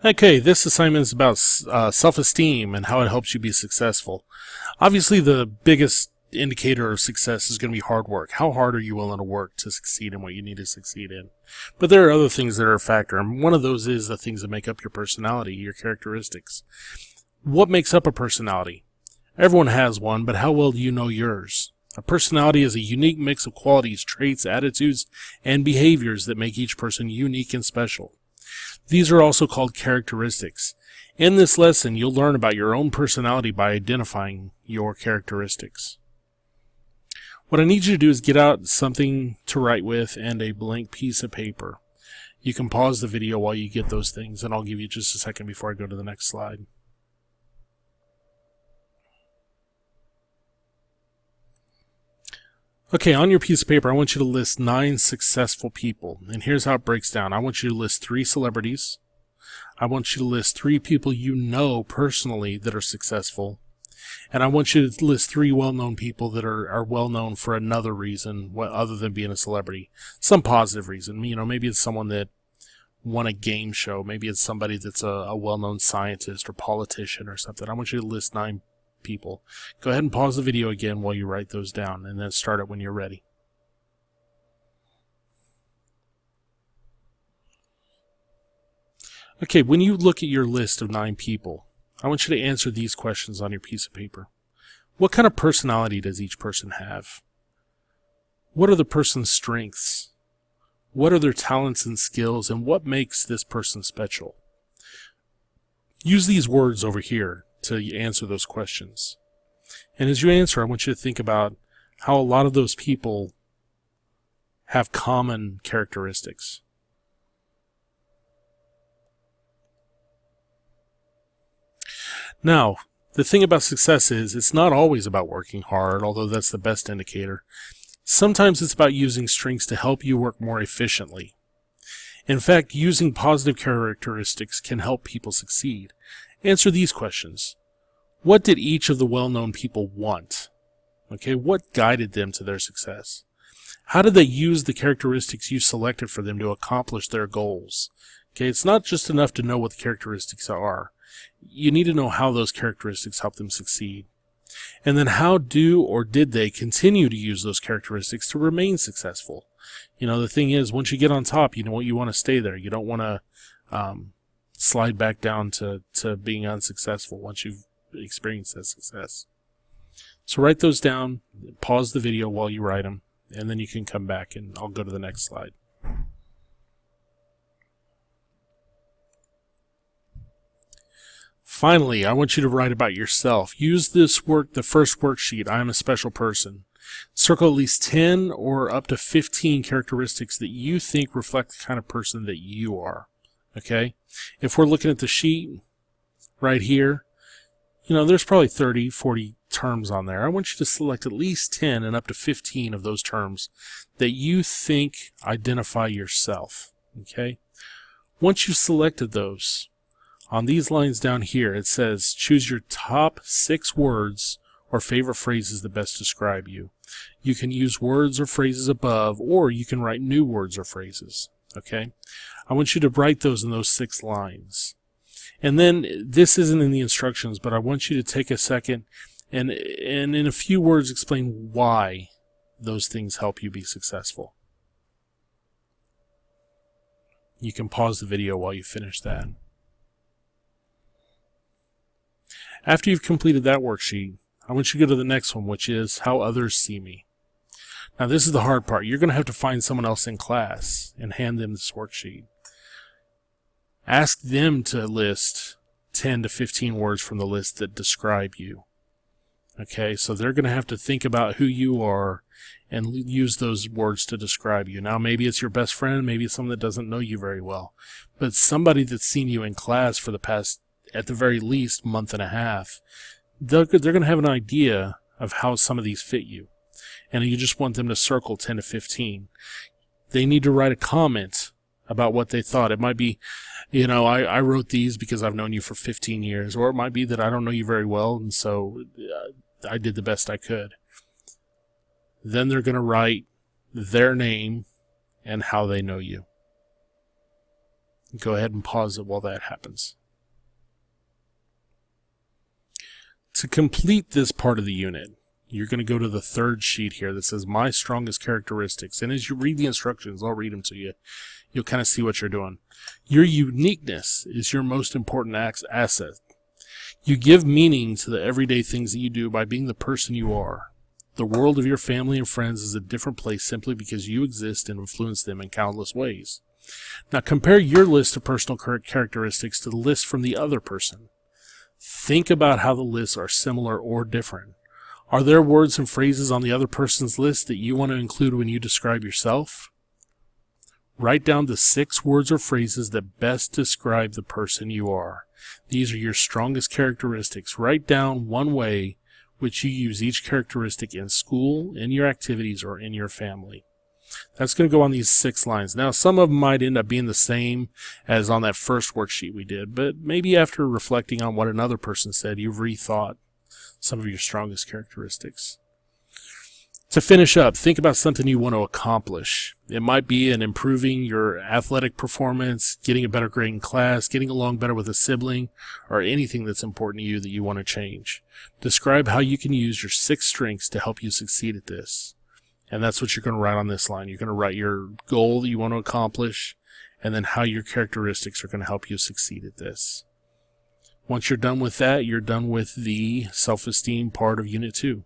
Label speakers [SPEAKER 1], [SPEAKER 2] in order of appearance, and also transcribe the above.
[SPEAKER 1] Okay, this assignment is about self-esteem and how it helps you be successful. Obviously, the biggest indicator of success is going to be hard work. How hard are you willing to work to succeed in what you need to succeed in? But there are other things that are a factor, and one of those is the things that make up your personality, your characteristics. What makes up a personality? Everyone has one, but how well do you know yours? A personality is a unique mix of qualities, traits, attitudes, and behaviors that make each person unique and special. These are also called characteristics. In this lesson, you'll learn about your own personality by identifying your characteristics. What I need you to do is get out something to write with and a blank piece of paper. You can pause the video while you get those things, and I'll give you just a second before I go to the next slide. Okay, on your piece of paper, I want you to list 9 successful people. And here's how it breaks down. I want you to list 3 celebrities. I want you to list 3 people you know personally that are successful. And I want you to list 3 well-known people that are well-known for another reason other than being a celebrity. Some positive reason. You know, maybe it's someone that won a game show. Maybe it's somebody that's a well-known scientist or politician or something. I want you to list 9 people. Go ahead and pause the video again while you write those down, and then start it when you're ready. Okay, when you look at your list of 9 people, I want you to answer these questions on your piece of paper. What kind of personality does each person have? What are the person's strengths? What are their talents and skills, and what makes this person special? Use these words over here to answer those questions. And as you answer, I want you to think about how a lot of those people have common characteristics. Now, the thing about success is it's not always about working hard, although that's the best indicator. Sometimes it's about using strengths to help you work more efficiently. In fact, using positive characteristics can help people succeed. Answer these questions. What did each of the well-known people want? Okay, what guided them to their success? How did they use the characteristics you selected for them to accomplish their goals? Okay, it's not just enough to know what the characteristics are. You need to know how those characteristics help them succeed. And then how do or did they continue to use those characteristics to remain successful? You know, the thing is, once you get on top, you know what, you want to stay there. You don't want to slide back down to being unsuccessful once you've experienced that success. So write those down, pause the video while you write them, and then you can come back and I'll go to the next slide. Finally, I want you to write about yourself. Use this the first worksheet, I'm a special person. Circle at least 10 or up to 15 characteristics that you think reflect the kind of person that you are. Okay? If we're looking at the sheet right here, you know, there's probably 30, 40 terms on there. I want you to select at least 10 and up to 15 of those terms that you think identify yourself. Okay? Once you've selected those, on these lines down here, it says choose your top 6 words or favorite phrases that best describe you. You can use words or phrases above, or you can write new words or phrases. Okay? I want you to write those in those 6 lines. And then, this isn't in the instructions, but I want you to take a second and in a few words explain why those things help you be successful. You can pause the video while you finish that. After you've completed that worksheet, I want you to go to the next one, which is how others see me. Now, this is the hard part. You're going to have to find someone else in class and hand them this worksheet. Ask them to list 10 to 15 words from the list that describe you. Okay, so they're going to have to think about who you are and use those words to describe you. Now, maybe it's your best friend, maybe it's someone that doesn't know you very well, but somebody that's seen you in class for the past, at the very least, month and a half, they're going to have an idea of how some of these fit you. And you just want them to circle 10 to 15. They need to write a comment about what they thought. It might be, you know, I wrote these because I've known you for 15 years. Or it might be that I don't know you very well, and so I did the best I could. Then they're going to write their name and how they know you. Go ahead and pause it while that happens. To complete this part of the unit, you're going to go to the third sheet here that says My Strongest Characteristics. And as you read the instructions, I'll read them to you. You'll kind of see what you're doing. Your uniqueness is your most important asset. You give meaning to the everyday things that you do by being the person you are. The world of your family and friends is a different place simply because you exist and influence them in countless ways. Now compare your list of personal characteristics to the list from the other person. Think about how the lists are similar or different. Are there words and phrases on the other person's list that you want to include when you describe yourself? Write down the 6 words or phrases that best describe the person you are. These are your strongest characteristics. Write down one way which you use each characteristic in school, in your activities, or in your family. That's going to go on these 6 lines. Now, some of them might end up being the same as on that first worksheet we did, but maybe after reflecting on what another person said, you've rethought some of your strongest characteristics. To finish up, think about something you want to accomplish. It might be in improving your athletic performance, getting a better grade in class, getting along better with a sibling, or anything that's important to you that you want to change. Describe how you can use your 6 strengths to help you succeed at this. And that's what you're going to write on this line. You're going to write your goal that you want to accomplish, and then how your characteristics are going to help you succeed at this. Once you're done with that, you're done with the self-esteem part of Unit 2.